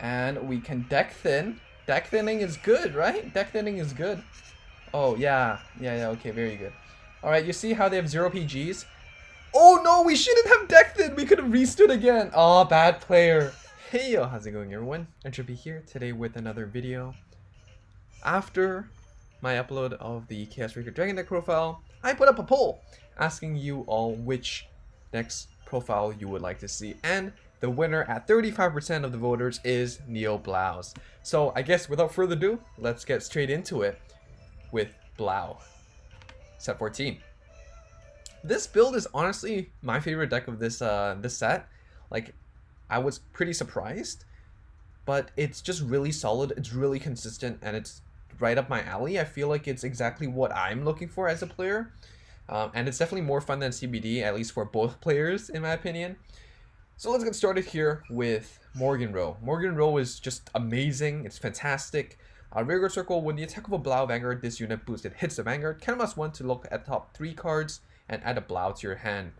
And we can deck thin. Deck thinning is good, right? Deck thinning is good. Oh, yeah. Yeah, okay, very good. Alright, you see how they have 0 PGs? Oh no, we shouldn't have deck thin! We could have restood again! Oh, bad player. Hey yo, how's it going everyone? Entropy here, today with another video. After my upload of the Chaos Reaker Dragon deck profile, I put up a poll asking you all which next profile you would like to see, and the winner at 35% of the voters is Neo Blaus. So I guess without further ado, let's get straight into it with Blau. Set 14. This build is honestly my favorite deck of this this set. Like, I was pretty surprised, but it's just really solid, it's really consistent, and it's right up my alley. I feel like it's exactly what I'm looking for as a player. And it's definitely more fun than CBD, at least for both players, in my opinion. So let's get started here with Morgan Row. Morgan Row is just amazing. It's fantastic. Rearguard Circle, when the attack of a Blau Vanguard, this unit boosted hits the Vanguard. Kind of must want to look at top 3 cards and add a Blau to your hand.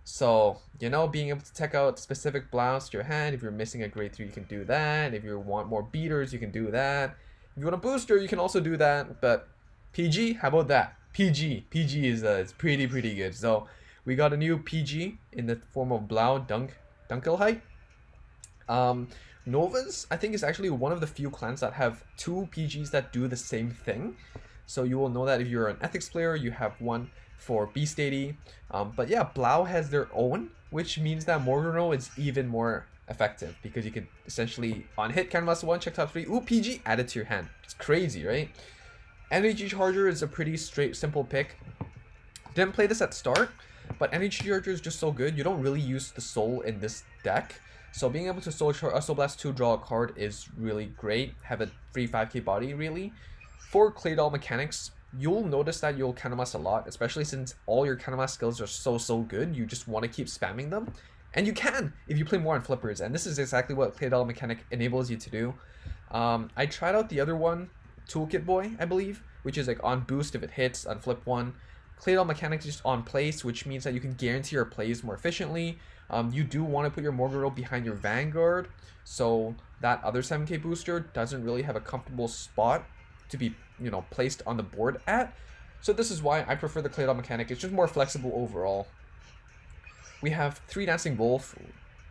So, you know, being able to check out specific Blaus to your hand. If you're missing a grade 3, you can do that. If you want more beaters, you can do that. If you want a booster, you can also do that. But PG, how about that? PG is pretty good. So we got a new PG in the form of Blau Dunkelheit. Novas, I think, is actually one of the few clans that have 2 PGs that do the same thing. So you will know that if you're an Ethics player, you have one for Beast 80. But yeah, Blau has their own, which means that Morgan Row is even more effective because you can essentially on hit canvas 1, check top 3, ooh, PG, add it to your hand. It's crazy, right? Energy Charger is a pretty simple pick. Didn't play this at start, but Energy Charger is just so good. You don't really use the soul in this deck. So being able to Soul Blast 2, draw a card is really great. Have a free 5k body, really. For Claydol mechanics, you'll notice that you'll Countermass a lot, especially since all your Countermass skills are so good. You just want to keep spamming them. And you can, if you play more on flippers. And this is exactly what Claydol mechanic enables you to do. I tried out the other one, Toolkit Boy, I believe, which is like on boost if it hits, on flip 1. Claydol mechanics is just on place, which means that you can guarantee your plays more efficiently. You do want to put your Morgan Row behind your Vanguard, so that other 7k booster doesn't really have a comfortable spot to be, you know, placed on the board at. So this is why I prefer the Claydol mechanic. It's just more flexible overall. We have 3 Dancing Wolf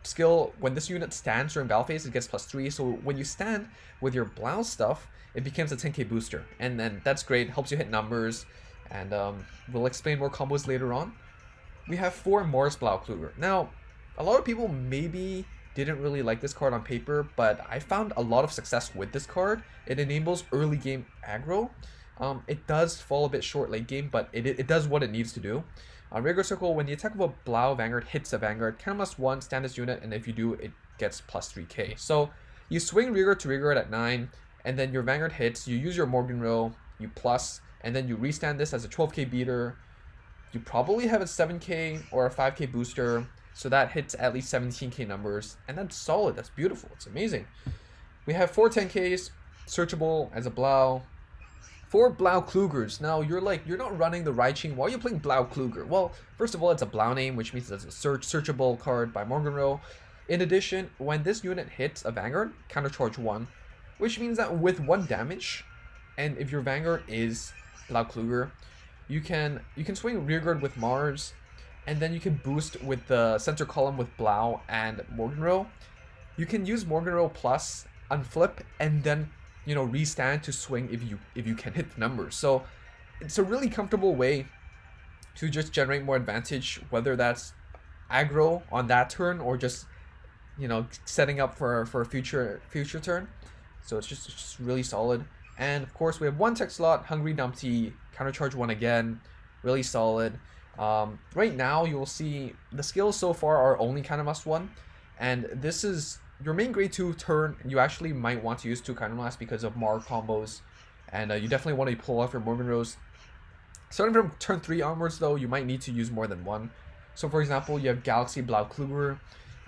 skill. When this unit stands during battle phase, it gets +3. So when you stand with your Blau stuff, it becomes a 10k booster, and then that's great. Helps you hit numbers, and we'll explain more combos later on. We have 4 Morris BLAUKLUGER. Now, a lot of people maybe didn't really like this card on paper, but I found a lot of success with this card. It enables early game aggro. It does fall a bit short late game, but it does what it needs to do. Rearguard Circle, when the attack of a Blau Vanguard hits a Vanguard, +1, stand this unit, and if you do, it gets +3k. So you swing Rearguard to Rearguard at 9, and then your Vanguard hits, you use your Morgan Row, you plus, and then you restand this as a 12k beater. You probably have a 7k or a 5k booster, so that hits at least 17k numbers, and that's solid. That's beautiful. It's amazing. We have 4 10ks, searchable as a Blau. 4 BLAUKLUGERs. Now, you're not running the right chain. Why are you playing BLAUKLUGER? Well, first of all, it's a Blau name, which means it's a searchable card by Morgan Row. In addition, when this unit hits a Vanguard, countercharge 1, which means that with 1 damage, and if your Vanguard is BLAUKLUGER, you can swing Rearguard with Mars, and then you can boost with the center column with Blau and Morgan Row. You can use Morgan Row plus, unflip, and then, you know, restand to swing if you can hit the numbers. So it's a really comfortable way to just generate more advantage, whether that's aggro on that turn or just, you know, setting up for a future turn. So it's just really solid. And of course we have 1 tech slot, Hungry Dumpty, countercharge 1 again, really solid. Right now you will see the skills so far are only kind of +1, and this is your main grade 2 turn. You actually might want to use 2 kind of last because of Mar combos, and you definitely want to pull off your Morgan Rows. Starting from turn 3 onwards though, you might need to use more than 1. So for example, you have Galaxy BLAUKLUGER,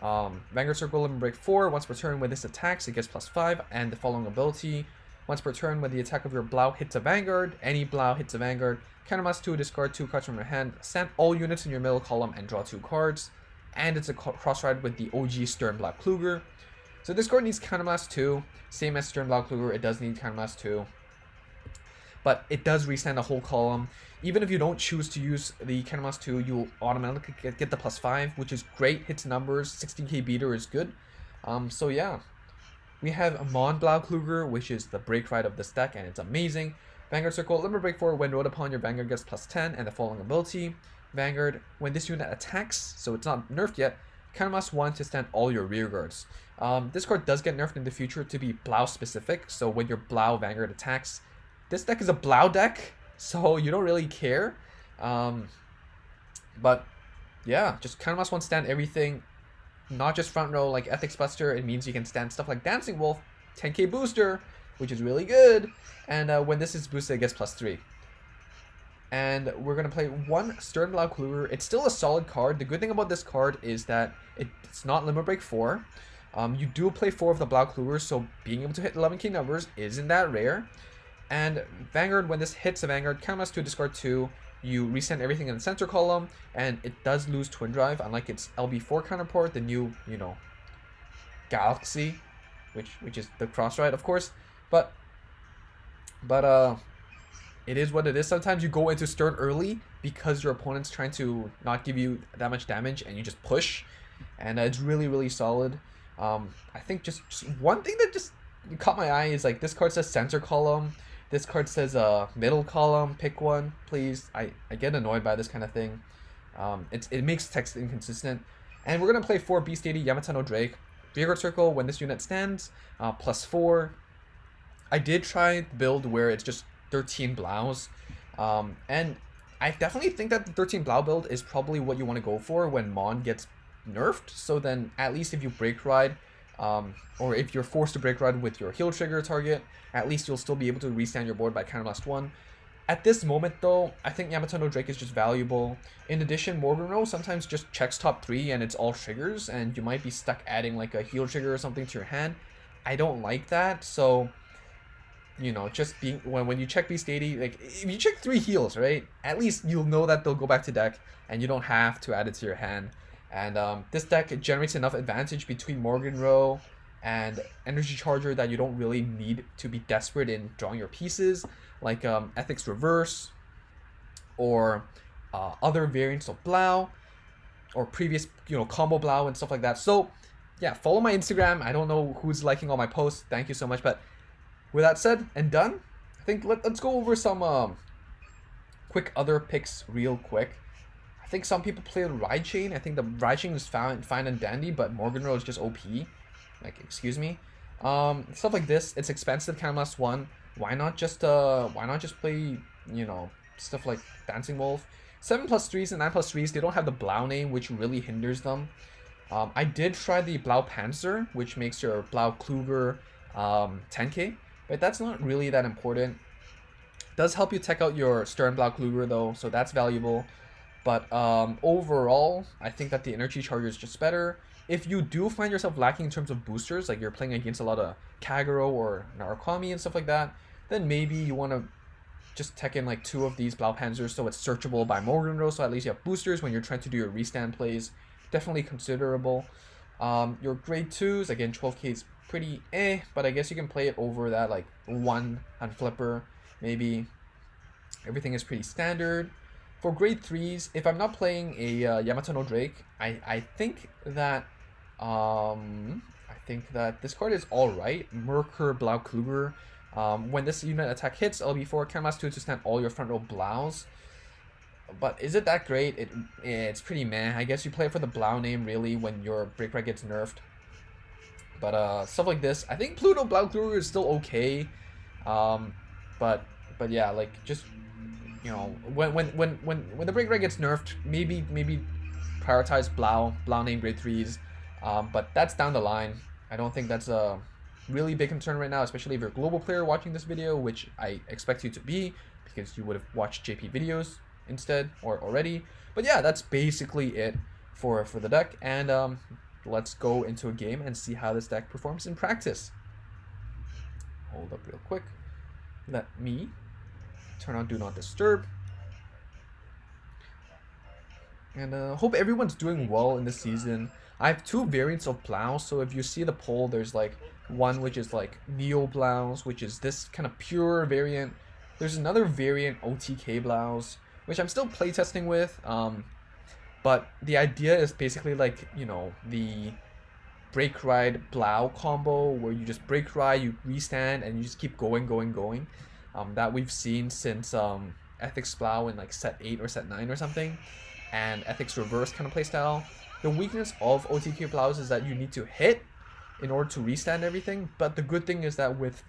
Vanguard Circle Limit Break 4, once per turn when this attacks it gets +5, and the following ability. Once per turn, when the attack of your Blau hits a Vanguard, any Blau hits a Vanguard, countermass 2, discard 2 cards from your hand, send all units in your middle column and draw 2 cards. And it's a cross-ride with the OG Stern BLAUKLUGER. So this card needs Counterblast 2, same as Stern BLAUKLUGER, it does need Counterblast 2. But it does restand the whole column. Even if you don't choose to use the Counterblast 2, you'll automatically get the +5, which is great, hits numbers, 16k beater is good. So yeah. We have Amon BLAUKLUGER, which is the break ride of this deck, and it's amazing. Vanguard Circle, limit break 4, when rode upon your Vanguard gets +10, and the following ability. Vanguard, when this unit attacks, so it's not nerfed yet, Counterblast 1 to stand all your rear guards. This card does get nerfed in the future to be Blau specific, so when your Blau Vanguard attacks, this deck is a Blau deck, so you don't really care. But yeah, just Counterblast 1 stand everything. Not just front row like Ethics Buster, it means you can stand stuff like Dancing Wolf, 10k booster, which is really good. And when this is boosted, it gets +3. And we're going to play one Stern BLAUKLUGER. It's still a solid card. The good thing about this card is that it's not limit break 4. You do play 4 of the BLAUKLUGER, so being able to hit 11k numbers isn't that rare. And Vanguard, when this hits a Vanguard, Counterblast 2, discard 2. You resend everything in the center column, and it does lose Twin Drive, unlike its LB4 counterpart, the new, Galaxy, which is the cross ride, of course. But it is what it is. Sometimes you go into Stern early because your opponent's trying to not give you that much damage, and you just push, and it's really, really solid. I think just one thing that just caught my eye is like this card says center column. This card says middle column, pick one, please. I get annoyed by this kind of thing. It makes text inconsistent. And we're going to play 4 Beast 80 Yamato no Drake. Vanguard Circle, when this unit stands, +4. I did try the build where it's just 13 Blaus. And I definitely think that the 13 Blau build is probably what you want to go for when Mon gets nerfed. So then at least if you break ride, or if you're forced to break ride with your heal trigger target, at least you'll still be able to restand your board by Counterblast 1. At this moment though, I think Yamato no Drake is just valuable. In addition, Morgan sometimes just checks top 3 and it's all triggers, and you might be stuck adding like a heal trigger or something to your hand. I don't like that, so just being when you check Beast 80, like if you check 3 heals, right? At least you'll know that they'll go back to deck and you don't have to add it to your hand. And this deck generates enough advantage between Morgan Row and Energy Charger that you don't really need to be desperate in drawing your pieces, like Ethics Reverse, or other variants of Blau, or previous combo Blau and stuff like that. So yeah, follow my Instagram. I don't know who's liking all my posts. Thank you so much. But with that said and done, I think let's go over some quick other picks real quick. I think some people play Ride Chain. I think the Ride Chain is fine and dandy, but Morgan Row is just OP. Like, excuse me. Stuff like this, it's expensive. Counterblast 1. Why not just play stuff like Dancing Wolf? 7+3s and 9+3s. They don't have the Blau name, which really hinders them. I did try the Blau Panzer, which makes your BLAUKLUGER 10k, but that's not really that important. It does help you tech out your Stern BLAUKLUGER though, so that's valuable. But overall, I think that the Energy Charger is just better. If you do find yourself lacking in terms of boosters, like you're playing against a lot of Kagero or Narukami and stuff like that, then maybe you want to just tech in like 2 of these Blau Panzers so it's searchable by Morgan Row, so at least you have boosters when you're trying to do your restand plays. Definitely considerable. Your grade 2s, again, 12k is pretty but I guess you can play it over that like 1 on Flipper, maybe. Everything is pretty standard. For grade 3s, if I'm not playing a Yamato no Drake, I think that this card is alright. Merkur BLAUKLUGER. When this unit attack hits, LB4, Counterblast 2 to stand all your front row Blaus. But is it that great? It's pretty meh. I guess you play it for the Blau name really when your break ride gets nerfed. But stuff like this, I think Pluto BLAUKLUGER is still okay. But yeah, like just when the break rate gets nerfed, maybe prioritize Blau name grade 3s. But that's down the line. I don't think that's a really big concern right now, especially if you're a global player watching this video, which I expect you to be because you would have watched JP videos instead or already. But yeah, that's basically it for the deck, and let's go into a game and see how this deck performs in practice. Hold up real quick. Let me turn on Do Not Disturb. And hope everyone's doing well in this season. I have two variants of Blaus, so if you see the poll, there's like one which is like Neo Blaus, which is this kind of pure variant. There's another variant, OTK Blaus, which I'm still playtesting with, but the idea is basically like, you know, the break ride Blau combo, where you just break ride, you restand, and you just keep going. That we've seen since Ethics Blau in like set 8 or set 9 or something, and Ethics Reverse kind of playstyle. The weakness of OTK Blaus is that you need to hit in order to restand everything, but the good thing is that with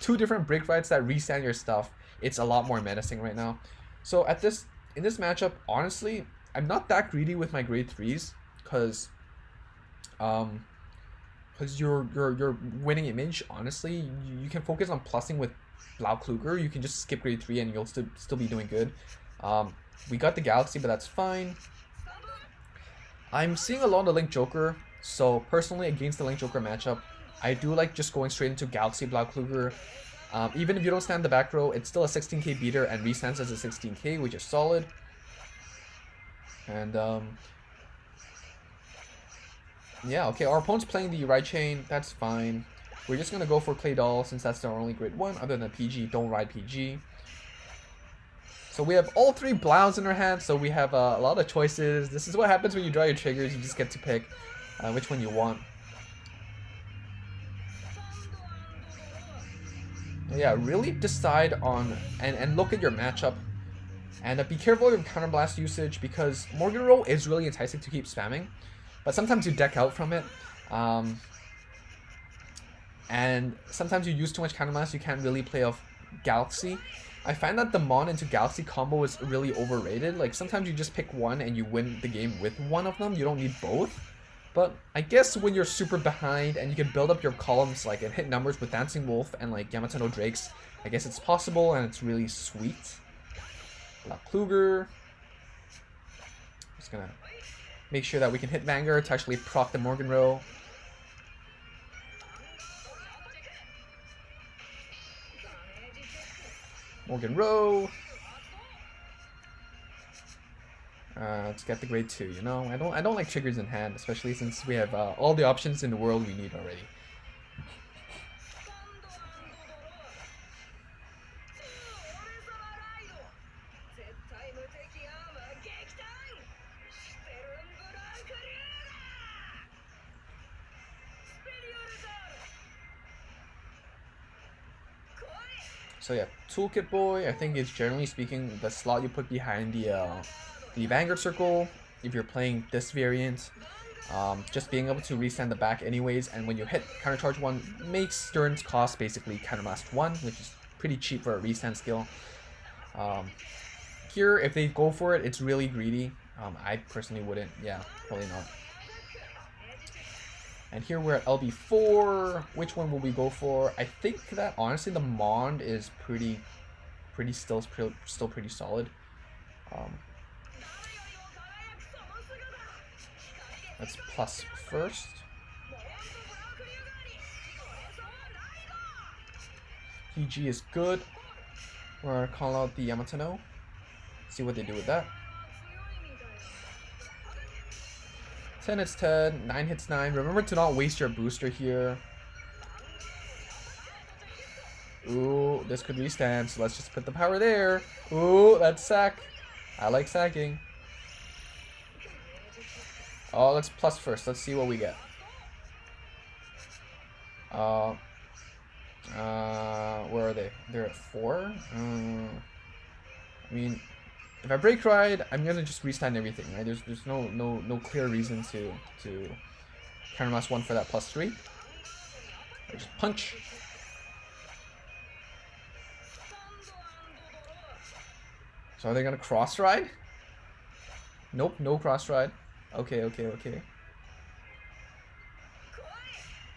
two different break rides that restand your stuff, it's a lot more menacing right now. So in this matchup, honestly, I'm not that greedy with my grade 3s, because you're winning image. Honestly, you can focus on plussing with BLAUKLUGER. You can just skip grade 3 and you'll still be doing good. We got the Galaxy, but that's fine. I'm seeing a lot of Link Joker, so personally against the Link Joker matchup, I do like just going straight into Galaxy BLAUKLUGER. Even if you don't stand the back row, it's still a 16k beater and restands as a 16k, which is solid. And yeah, okay, our opponent's playing the ride chain, that's fine. We're just gonna go for Clay Doll since that's our only grade 1 other than PG. Don't ride PG. So we have all 3 Blaus in our hand, so we have a lot of choices. This is what happens when you draw your triggers. You just get to pick which one you want. Yeah, really decide on and look at your matchup. And be careful of your counterblast usage, because Morgan Roll is really enticing to keep spamming, but sometimes you deck out from it. And sometimes you use too much counterblast, you can't really play off Galaxy. I find that the Mon into Galaxy combo is really overrated. Like, sometimes you just pick one and you win the game with one of them. You don't need both. But I guess when you're super behind and you can build up your columns like and hit numbers with Dancing Wolf and like Yamato no Drakes, I guess it's possible and it's really sweet. BLAUKLUGER. Just gonna make sure that we can hit Vanguard to actually proc the Morgan Row. Morgan Row. Let's get the grade 2, you know? I don't like triggers in hand, especially since we have all the options in the world we need already. So yeah, Toolkit Boy, I think is generally speaking the slot you put behind the Vanguard Circle if you're playing this variant. Just being able to restand the back anyways, and when you hit Counter Charge 1, makes Stern's cost basically Counterblast 1, which is pretty cheap for a restand skill. Here, if they go for it, it's really greedy. I personally wouldn't. Yeah, probably not. And here we're at LB4. Which one will we go for? I think that honestly the Mond is still pretty solid. Let's plus first. PG is good. We're gonna call out the Yamato no. See what they do with that. 10 hits 10, 9 hits 9. Remember to not waste your booster here. Ooh, this could restand, so let's just put the power there. Ooh, that's sack. I like sacking. Oh, let's plus first. Let's see what we get. Where are they? They're at 4. I mean, if I break ride, I'm gonna just restand everything, right? There's no clear reason to counterblast 1 for that plus 3. Just punch. So are they gonna cross ride? Nope, no cross ride. Okay.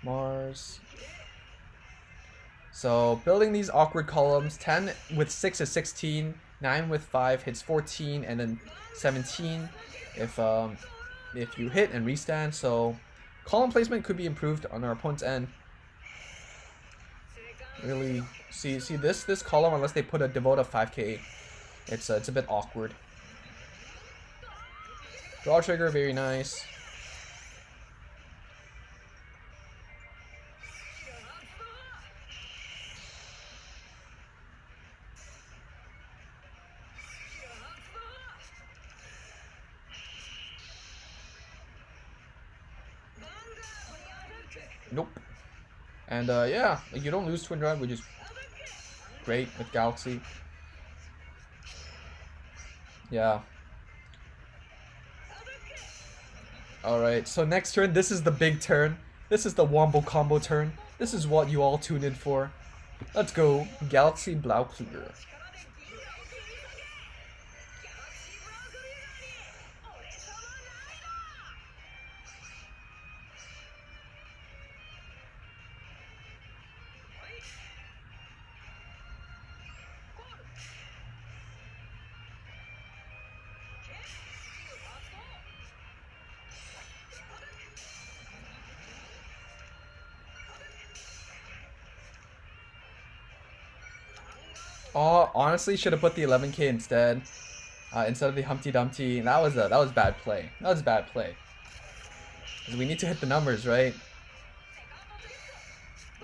Mars. So building these awkward columns, 10 with 6 is 16, 9 with 5 hits 14, and then 17 if you hit and restand. So column placement could be improved on our opponent's end. Really see this column, unless they put a devote of 5k, it's a bit awkward. Draw trigger, very nice. Nope. And yeah, like, you don't lose Twin Drive, which is great with Galaxy. Yeah. Alright, so next turn, this is the big turn. This is the wombo combo turn. This is what you all tuned in for. Let's go, Galaxy BLAUKLUGER. Oh, honestly, should have put the 11k instead of the Humpty Dumpty. That was bad play. That was bad play. 'Cause we need to hit the numbers, right?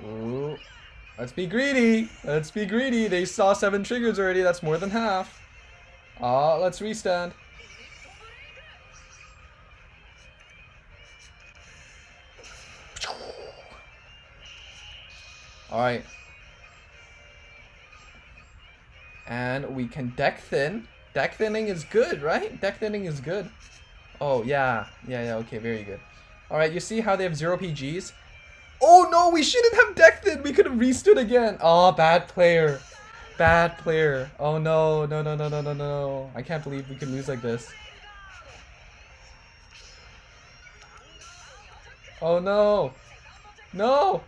Ooh, let's be greedy. Let's be greedy. They saw 7 triggers already. That's more than half. Let's restand. All right. And we can deck thin. Deck thinning is good, right? Deck thinning is good. Oh, yeah. Yeah, okay, very good. Alright, you see how they have 0 PGs? Oh no, we shouldn't have deck thin! We could have restood again! Oh, bad player. Bad player. Oh no, no. I can't believe we could lose like this. Oh no. No!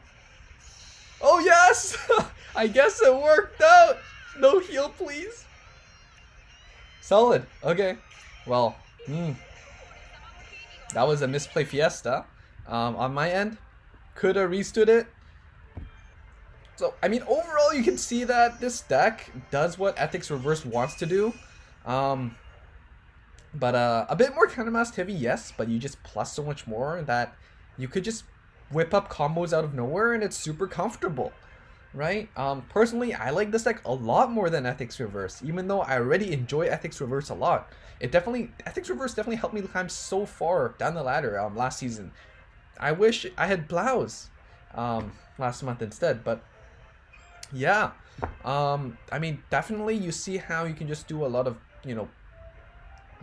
Oh yes! I guess it worked out! No heal, please. Solid. Okay. Well, that was a misplay fiesta. On my end, could have restood it. So, I mean, overall, you can see that this deck does what Ethics Reverse wants to do. But a bit more countermask heavy, yes, but you just plus so much more that you could just whip up combos out of nowhere and it's super comfortable. Right? Personally, I like this deck a lot more than Ethics Reverse, even though I already enjoy Ethics Reverse a lot. Ethics Reverse definitely helped me climb so far down the ladder last season. I wish I had Blaus last month instead, but yeah. I mean, definitely you see how you can just do a lot of,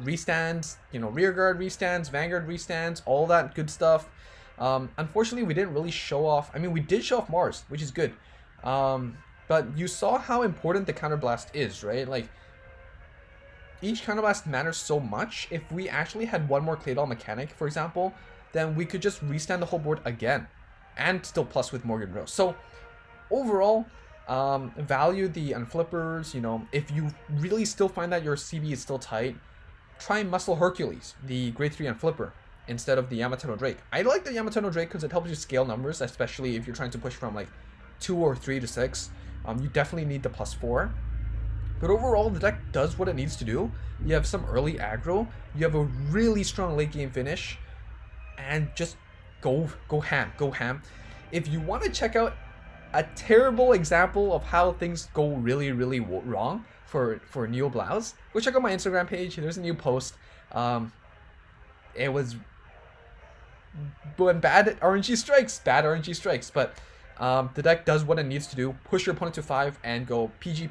restands, rear guard restands, Vanguard restands, all that good stuff. Unfortunately, we didn't really show off. I mean, we did show off Mars, which is good. But you saw how important the counterblast is, right? Like, each counterblast matters so much. If we actually had one more Claydol mechanic, for example, then we could just restand the whole board again and still plus with Morgan Rose. So overall, value the unflippers. If you really still find that your CB is still tight, try Muscle Hercules, the grade 3 unflipper, instead of the Yamato Drake. I like the Yamato Drake because it helps you scale numbers, especially if you're trying to push from like 2 or 3 to 6. You definitely need the +4. But overall, the deck does what it needs to do. You have some early aggro, you have a really strong late game finish, and just go ham. If you want to check out a terrible example of how things go really wrong for Neo Blaus, go check out my Instagram page. There's a new post. It was when bad RNG strikes, but the deck does what it needs to do. Push your opponent to 5 and go PG,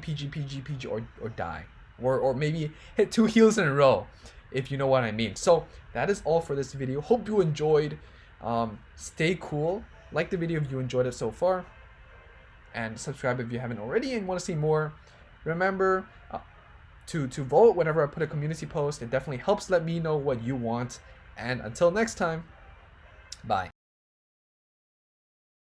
or die. Or maybe hit 2 heals in a row, if you know what I mean. So that is all for this video. Hope you enjoyed. Stay cool. Like the video if you enjoyed it so far. And subscribe if you haven't already and want to see more. Remember to vote whenever I put a community post. It definitely helps let me know what you want. And until next time, bye.